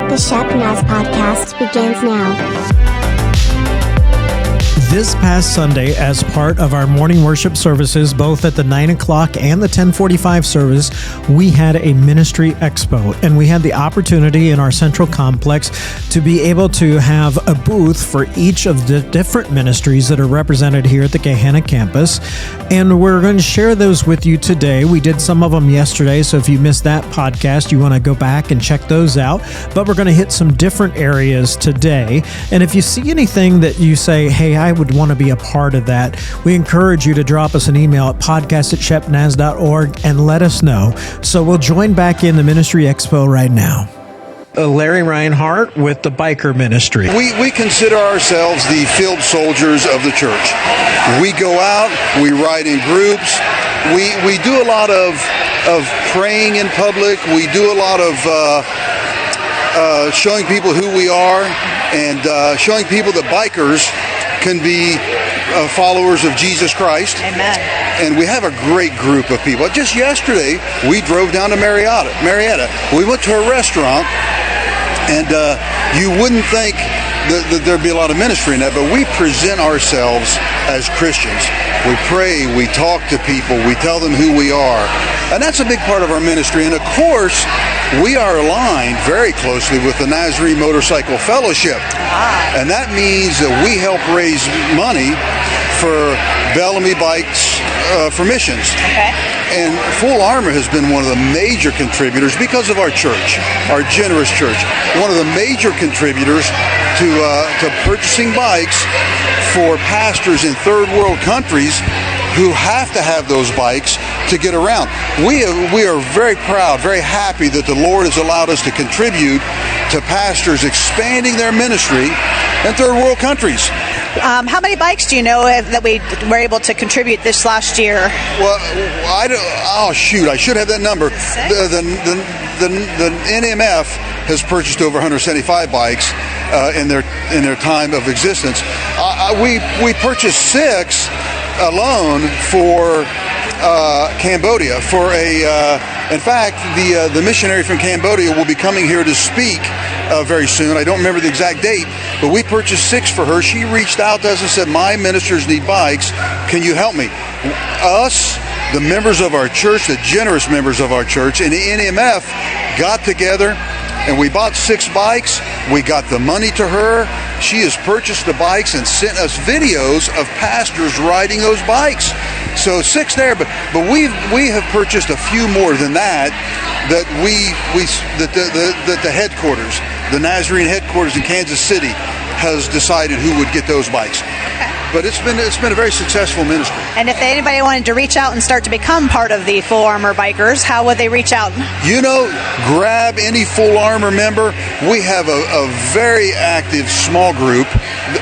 The Shepnaz podcast begins now. This past Sunday, as part of our morning worship services, both at the 9 o'clock and the 10:45 service, we had a ministry expo, and we had the opportunity in our central complex to be able to have a booth for each of the different ministries that are represented here at the Gahanna campus, and we're going to share those with you today. We did some of them yesterday, so if you missed that podcast, you want to go back and check those out, but we're going to hit some different areas today. And if you see anything that you say, hey, I would want to be a part of that, we encourage you to drop us an email at podcast@shepnaz.org and let us know. So we'll join back in the Ministry Expo right now. Larry Reinhardt with the Biker Ministry. We consider ourselves the field soldiers of the church. We go out, we ride in groups, we do a lot of praying in public, we do a lot of showing people who we are, and showing people that bikers can be followers of Jesus Christ. Amen. And we have a great group of people. Just yesterday, we drove down to Marietta. We went to a restaurant, and you wouldn't think that there'd be a lot of ministry in that, but we present ourselves as Christians. We pray, we talk to people, we tell them who we are. And that's a big part of our ministry. And of course, we are aligned very closely with the Nazarene Motorcycle Fellowship. And that means that we help raise money for Bellamy Bikes for missions. Okay. And Full Armor has been one of the major contributors because of our church, our generous church. One of the major contributors to purchasing bikes for pastors in third world countries who have to have those bikes to get around. We are very proud, very happy that the Lord has allowed us to contribute to pastors expanding their ministry in third world countries. How many bikes do you know that we were able to contribute this last year? Well, I should have that number. The NMF has purchased over 175 bikes in their time of existence. We purchased 6 alone for Cambodia. In fact, the missionary from Cambodia will be coming here to speak very soon. I don't remember the exact date, but we purchased 6 for her. She reached out to us and said, my ministers need bikes. Can you help me? Us, the members of our church, the generous members of our church, and the NMF got together and we bought 6 bikes. We got the money to her. She has purchased the bikes and sent us videos of pastors riding those bikes. So 6 there, but we have purchased a few more than that. That the headquarters, the Nazarene headquarters in Kansas City, has decided who would get those bikes. Okay. But it's been a very successful ministry. And if anybody wanted to reach out and start to become part of the Full Armor Bikers, how would they reach out? Grab any Full Armor member. We have a very active small group,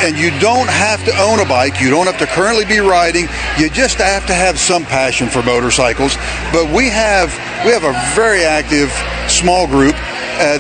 and you don't have to own a bike. You don't have to currently be riding. You just have to have some passion for motorcycles. But we have a very active small group.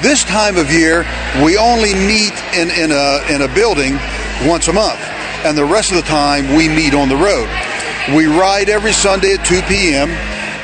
This time of year, we only meet in a building once a month. And the rest of the time, we meet on the road. We ride every Sunday at 2 p.m.,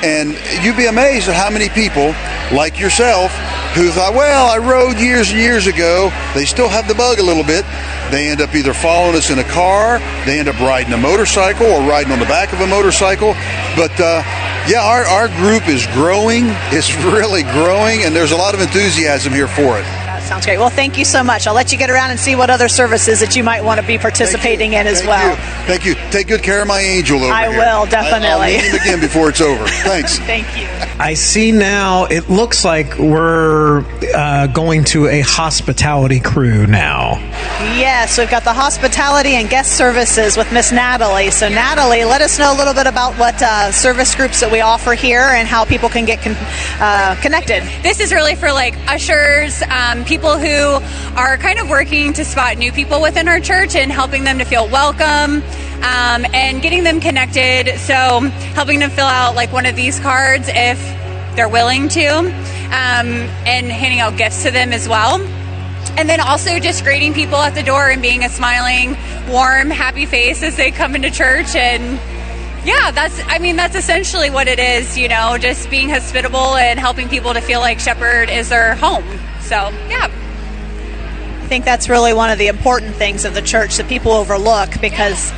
and you'd be amazed at how many people, like yourself, who thought, well, I rode years and years ago. They still have the bug a little bit. They end up either following us in a car, they end up riding a motorcycle, or riding on the back of a motorcycle. But our group is growing. It's really growing, and there's a lot of enthusiasm here for it. Sounds great. Well, thank you so much. I'll let you get around and see what other services that you might want to be participating in as well. Thank you. Take good care of my angel over here. I will, definitely. I'll meet him again before it's over. Thanks. Thank you. I see now, it looks like we're going to a hospitality crew now. Yes, we've got the hospitality and guest services with Miss Natalie. So Natalie, let us know a little bit about what service groups that we offer here and how people can get connected. This is really for ushers, people who are kind of working to spot new people within our church and helping them to feel welcome, and getting them connected. So helping them fill out one of these cards if they're willing to, and handing out gifts to them as well. And then also just greeting people at the door and being a smiling, warm, happy face as they come into church. And yeah, that's essentially what it is, just being hospitable and helping people to feel like Shepherd is their home. So, yeah. I think that's really one of the important things of the church that people overlook, because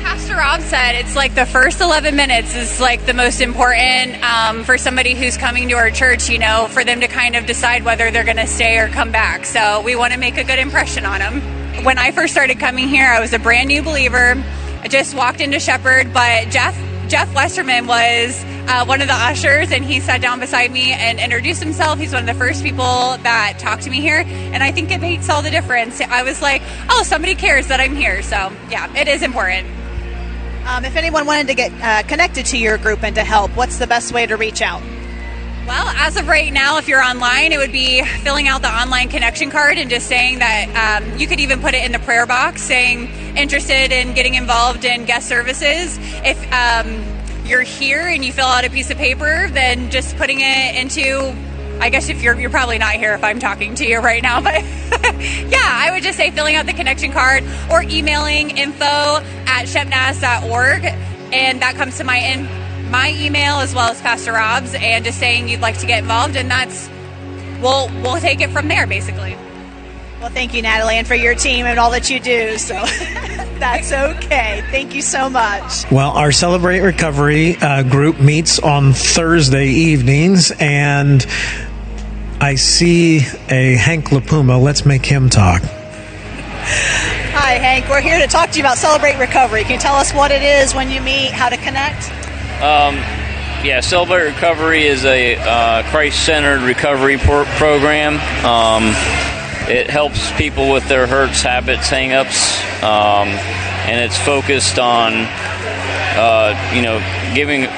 Pastor Rob said it's like the first 11 minutes is like the most important for somebody who's coming to our church, for them to kind of decide whether they're going to stay or come back. So we want to make a good impression on them. When I first started coming here, I was a brand new believer. I just walked into Shepherd, but Jeff Westerman was one of the ushers, and he sat down beside me and introduced himself. He's one of the first people that talked to me here, and I think it makes all the difference. I was like, oh, somebody cares that I'm here. So yeah, it is important. If anyone wanted to get connected to your group and to help, what's the best way to reach out? Well, as of right now, if you're online, it would be filling out the online connection card and just saying that you could even put it in the prayer box saying interested in getting involved in guest services. If you're here and you fill out a piece of paper, then just putting it into, I guess if you're probably not here if I'm talking to you right now, but yeah, I would just say filling out the connection card or emailing info@shepnaz.org, and that comes to my email as well as Pastor Rob's, and just saying you'd like to get involved, and we'll take it from there basically. Well, thank you, Natalie, and for your team and all that you do. So that's okay. Thank you so much. Well, our Celebrate Recovery group meets on Thursday evenings, and I see a Hank LaPuma. Let's make him talk. Hi, Hank. We're here to talk to you about Celebrate Recovery. Can you tell us what it is, when you meet, how to connect? Celebrate Recovery is a Christ-centered recovery program. It helps people with their hurts, habits, hang-ups, and it's focused on,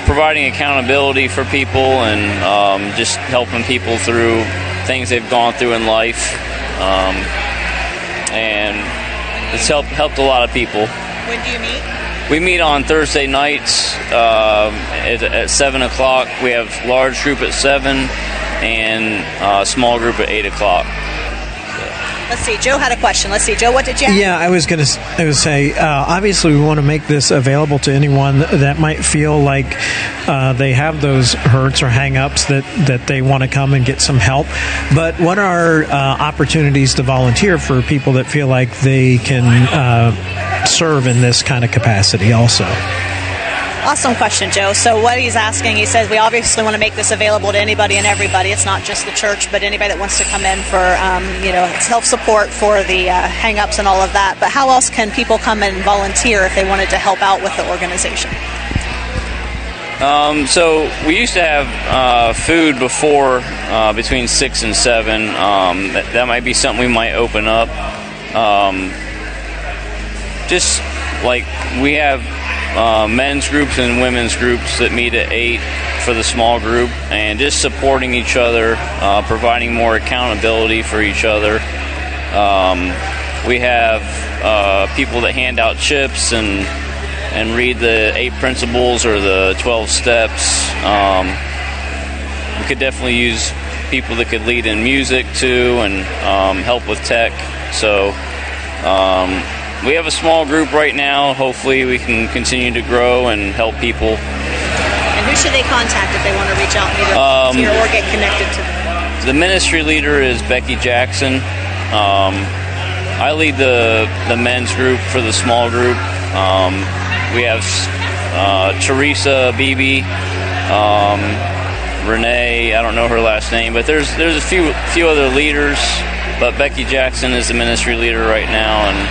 providing accountability for people and just helping people through things they've gone through in life. And it's helped a lot of people. When do you meet? We meet on Thursday nights at 7 o'clock. We have large group at 7 and small group at 8 o'clock. Let's see. Joe had a question. Let's see. Joe, what did you have? Yeah, I was say, obviously we want to make this available to anyone that might feel like they have those hurts or hang-ups that they want to come and get some help. But what are opportunities to volunteer for people that feel like they can serve in this kind of capacity also? Awesome question, Joe. So what he's asking, he says we obviously want to make this available to anybody and everybody. It's not just the church, but anybody that wants to come in for, self-support for the hang-ups and all of that. But how else can people come and volunteer if they wanted to help out with the organization? So we used to have food before between 6 and 7. That might be something we might open up. Just like we have men's groups and women's groups that meet at 8 for the small group, and just supporting each other, providing more accountability for each other. We have people that hand out chips and read the 8 principles or the 12 steps. We could definitely use people that could lead in music too, and help with tech. So we have a small group right now. Hopefully we can continue to grow and help people. And who should they contact if they want to reach out and either volunteer or get connected to them? The ministry leader is Becky Jackson. I lead the men's group for the small group. We have Teresa Beebe, Renee, I don't know her last name, but there's a few other leaders, but Becky Jackson is the ministry leader right now, and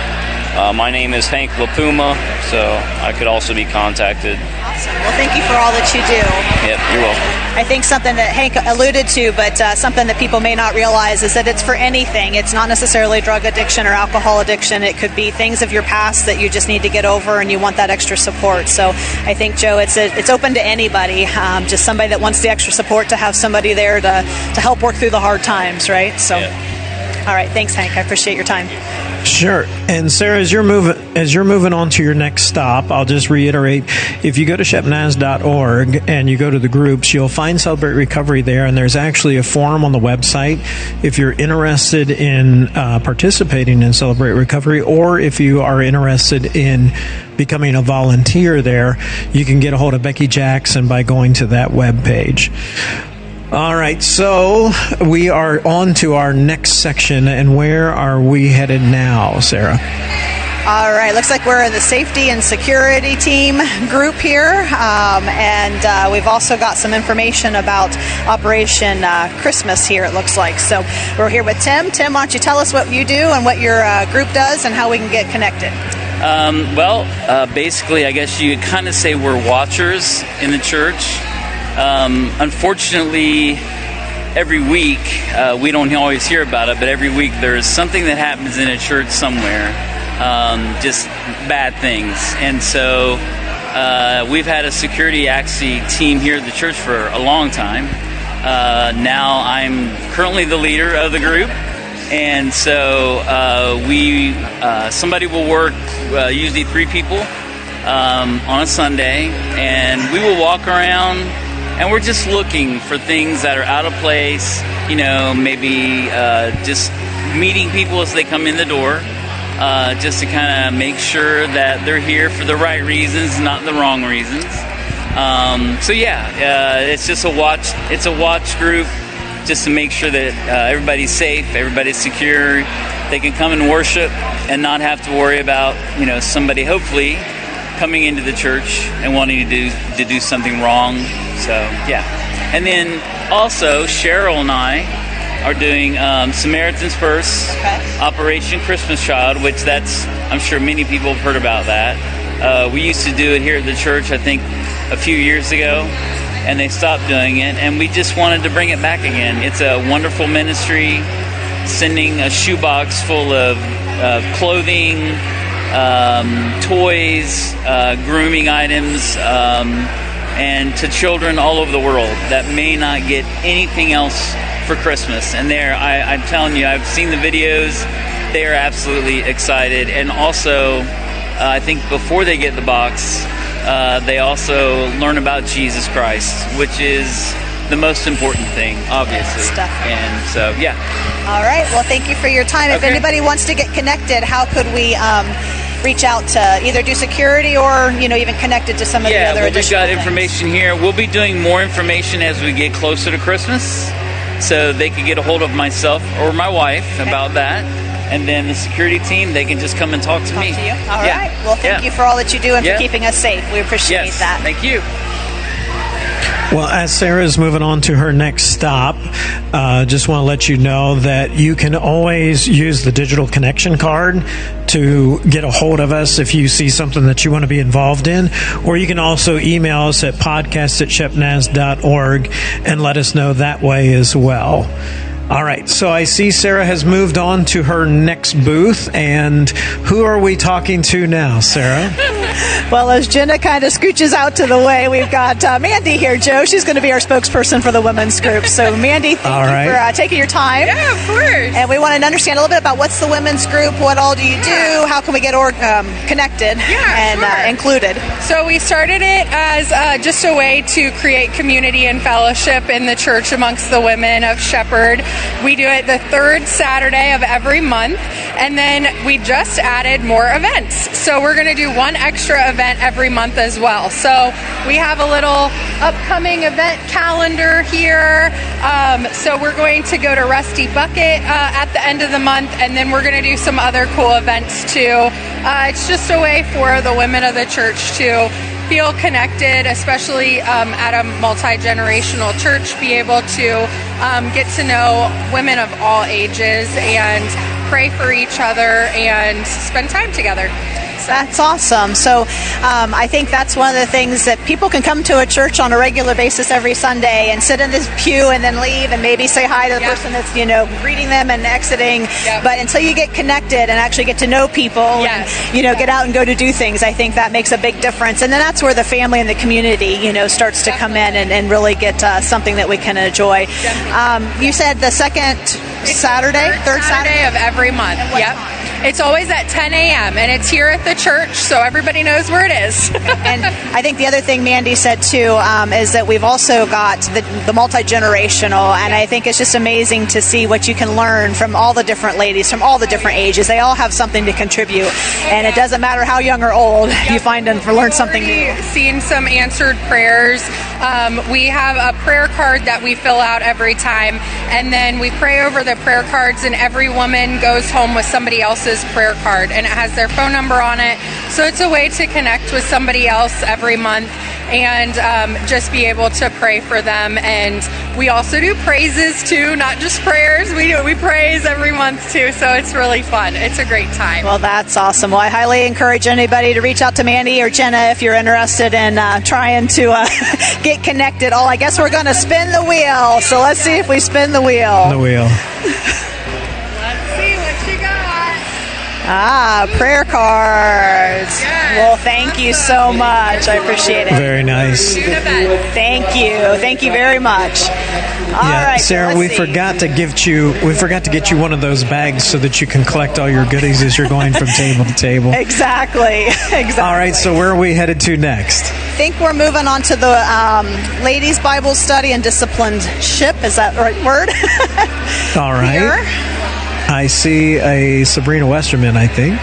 my name is Hank LaPuma, so I could also be contacted. Awesome. Well, thank you for all that you do. Yep, you're welcome. I think something that Hank alluded to, but something that people may not realize, is that it's for anything. It's not necessarily drug addiction or alcohol addiction. It could be things of your past that you just need to get over and you want that extra support. So I think, Joe, it's open to anybody, just somebody that wants the extra support, to have somebody there to help work through the hard times, right? So, yeah. All right. Thanks, Hank. I appreciate your time. Sure. And Sarah, as you're moving on to your next stop, I'll just reiterate, if you go to shepnaz.org and you go to the groups, you'll find Celebrate Recovery there, and there's actually a forum on the website if you're interested in participating in Celebrate Recovery, or if you are interested in becoming a volunteer there, you can get a hold of Becky Jackson by going to that webpage. All right, so we are on to our next section, and where are we headed now, Sarah? All right, looks like we're in the safety and security team group here, and we've also got some information about Operation Christmas here, it looks like. So we're here with Tim. Tim, why don't you tell us what you do and what your group does and how we can get connected? Basically, I guess you could kind of say we're watchers in the church. Unfortunately, every week, we don't always hear about it, but every week there's something that happens in a church somewhere, just bad things. And so we've had a security team here at the church for a long time. Now I'm currently the leader of the group. And so somebody will work, usually 3 people, on a Sunday, and we will walk around, and we're just looking for things that are out of place, maybe just meeting people as they come in the door, just to kind of make sure that they're here for the right reasons, not the wrong reasons. It's just a watch group, just to make sure that everybody's safe, everybody's secure. They can come and worship and not have to worry about, somebody hopefully coming into the church and wanting to do something wrong. So, yeah. And then also, Cheryl and I are doing Samaritan's Purse, Operation Christmas Child, which I'm sure many people have heard about that. We used to do it here at the church, I think, a few years ago, and they stopped doing it, and we just wanted to bring it back again. It's a wonderful ministry, sending a shoebox full of clothing, toys, grooming items, and to children all over the world that may not get anything else for Christmas. And I'm telling you, I've seen the videos. They are absolutely excited. And also, I think before they get the box, they also learn about Jesus Christ, which is the most important thing, obviously. And so, yeah. All right. Well, thank you for your time. If anybody wants to get connected, how could we reach out to either do security or, even connected to some of the other additional we've got information here. We'll be doing more information as we get closer to Christmas, so they can get a hold of myself or my wife about that. And then the security team, they can just come and talk to me. To you. All right. Well, thank you for all that you do and for keeping us safe. We appreciate that. Thank you. Well, as Sarah's moving on to her next stop, just want to let you know that you can always use the digital connection card to get a hold of us if you see something that you want to be involved in, or you can also email us at podcast@shepnaz.org and let us know that way as well. All right, so I see Sarah has moved on to her next booth, and who are we talking to now, Sarah? Well, as Jenna kind of scooches out to the way, we've got Mandy here, Joe. She's going to be our spokesperson for the women's group. So, Mandy, thank you for taking your time. Yeah, of course. And we want to understand a little bit about what's the women's group, what all do you do, how can we get connected and included. So we started it as just a way to create community and fellowship in the church amongst the women of Shepherd. We do it the 3rd Saturday of every month, and then we just added more events. So we're going to do one extra event every month as well. So we have a little upcoming event calendar here. So we're going to go to Rusty Bucket at the end of the month, and then we're going to do some other cool events too. It's just a way for the women of the church to feel connected, especially at a multi-generational church, be able to get to know women of all ages and pray for each other and spend time together. That's awesome. So I think that's one of the things that people can come to a church on a regular basis every Sunday and sit in this pew and then leave and maybe say hi to the person that's, greeting them and exiting. But until you get connected and actually get to know people and, get out and go to do things, I think that makes a big difference. And then that's where the family and the community, starts to come in and really get something that we can enjoy. You said the third Saturday of every month. Yep. It's always at 10 a.m. and it's here at the church, so everybody knows where it is. And I think the other thing Mandy said too is that we've also got the multi-generational, and I think it's just amazing to see what you can learn from all the different ladies, from all the different ages. They all have something to contribute, and it doesn't matter how young or old, you find them for learn something new. Seen some answered prayers. We have a prayer card that we fill out every time, and then we pray over the prayer cards, and every woman goes home with somebody else's prayer card, and it has their phone number on it, so it's a way to connect with somebody else every month and just be able to pray for them. And we also do praises too, not just prayers. We praise every month too, so it's really fun. It's a great time. Well, that's awesome. Well, I highly encourage anybody to reach out to Mandy or Jenna if you're interested in trying to get connected. I guess we're going to spin the wheel, so let's see if we spin the wheel. The wheel. Let's see what you got. Prayer cards. Yes. Well, thank you so much. I appreciate it. Very nice. Thank you. Thank you very much. All right, Sarah, we forgot to get you one of those bags so that you can collect all your goodies as you're going from table to table. Exactly. All right, so where are we headed to next? I think we're moving on to the ladies' Bible study and discipleship. Is that the right word? All right. Here. I see a Sabrina Westerman, I think.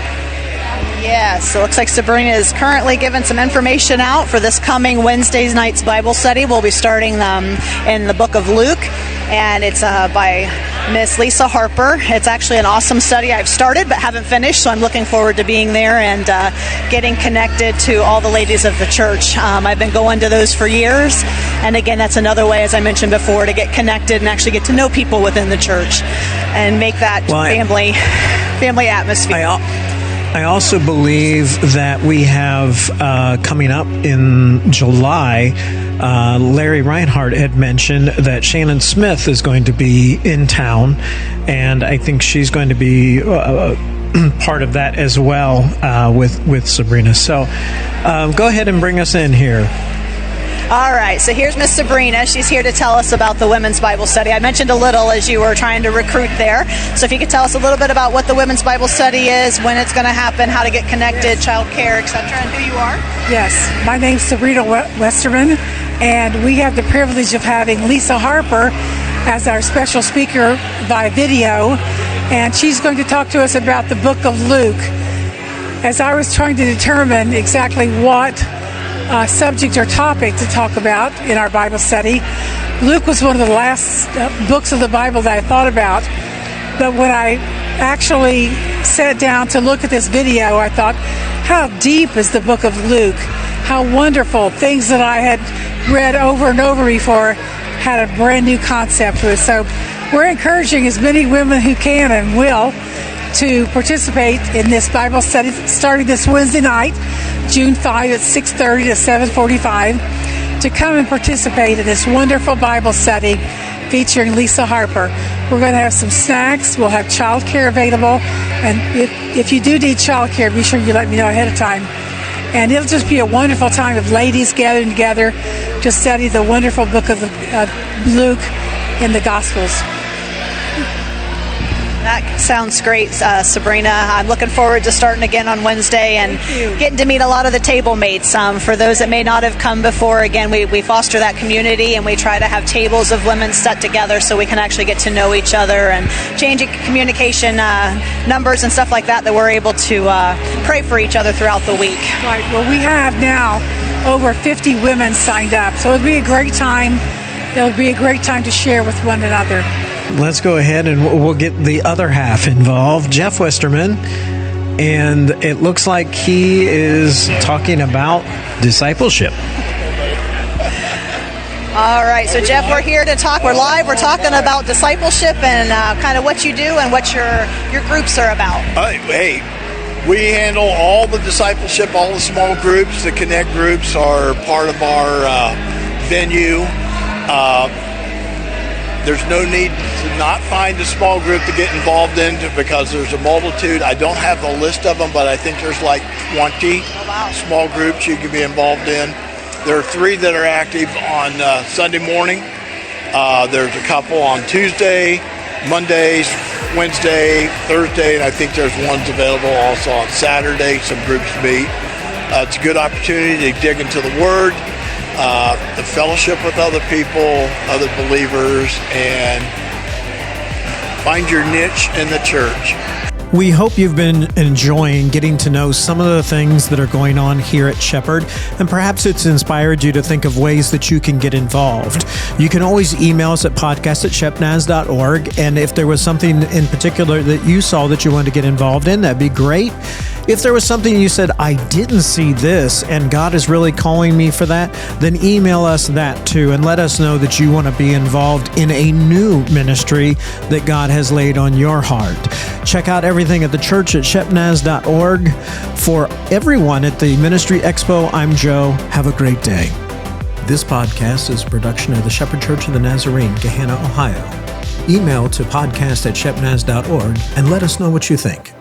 Yes, it looks like Sabrina is currently giving some information out for this coming Wednesday night's Bible study. We'll be starting in the book of Luke, and it's by Miss Lisa Harper. It's actually an awesome study I've started but haven't finished, so I'm looking forward to being there and getting connected to all the ladies of the church. I've been going to those for years, and again, that's another way, as I mentioned before, to get connected and actually get to know people within the church and make that family atmosphere. I also believe that we have coming up in July, Larry Reinhardt had mentioned that Shannon Smith is going to be in town, and I think she's going to be part of that as well with Sabrina. So go ahead and bring us in here. All right, so here's Miss Sabrina. She's here to tell us about the Women's Bible Study. I mentioned a little as you were trying to recruit there. So if you could tell us a little bit about what the Women's Bible Study is, when it's going to happen, how to get connected, child care, etc., and who you are. Yes, my name's Sabrina Westerman, and we have the privilege of having Lisa Harper as our special speaker by video, and she's going to talk to us about the book of Luke. As I was trying to determine exactly what subject or topic to talk about in our Bible study, Luke was one of the last books of the Bible that I thought about. But when I actually sat down to look at this video, I thought, how deep is the book of Luke? How wonderful. Things that I had read over and over before had a brand new concept to it. So we're encouraging as many women who can and will to participate in this Bible study starting this Wednesday night, June 5 at 6:30 to 7:45, to come and participate in this wonderful Bible study featuring Lisa Harper. We're going to have some snacks. We'll have child care available. And if you do need child care, be sure you let me know ahead of time. And it'll just be a wonderful time of ladies gathering together to study the wonderful book of Luke in the Gospels. That sounds great, Sabrina. I'm looking forward to starting again on Wednesday and getting to meet a lot of the table mates. For those that may not have come before, again, we foster that community, and we try to have tables of women set together so we can actually get to know each other and change communication numbers and stuff like that we're able to pray for each other throughout the week. Right. Well, we have now over 50 women signed up, so it'll be a great time. It'll be a great time to share with one another. Let's go ahead and we'll get the other half involved. Jeff Westerman, and it looks like he is talking about discipleship. All right, so Jeff, we're here to talk. We're live. We're talking about discipleship and kind of what you do and what your groups are about. Hey, we handle all the discipleship, all the small groups. The Connect groups are part of our venue. There's no need to not find a small group to get involved in because there's a multitude. I don't have the list of them, but I think there's like 20 small groups you can be involved in. There are 3 that are active on Sunday morning. There's a couple on Tuesday, Mondays, Wednesday, Thursday, and I think there's ones available also on Saturday, some groups meet. It's a good opportunity to dig into the Word, the fellowship with other people, other believers, and find your niche in the church. We hope you've been enjoying getting to know some of the things that are going on here at Shepherd, and perhaps it's inspired you to think of ways that you can get involved. You can always email us at podcast@shepnaz.org, and if there was something in particular that you saw that you wanted to get involved in, that'd be great. If there was something you said, I didn't see this, and God is really calling me for that, then email us that too, and let us know that you want to be involved in a new ministry that God has laid on your heart. Check out everything at the church at shepnaz.org. For everyone at the Ministry Expo, I'm Joe. Have a great day. This podcast is a production of the Shepherd Church of the Nazarene, Gahanna, Ohio. Email to podcast@shepnaz.org and let us know what you think.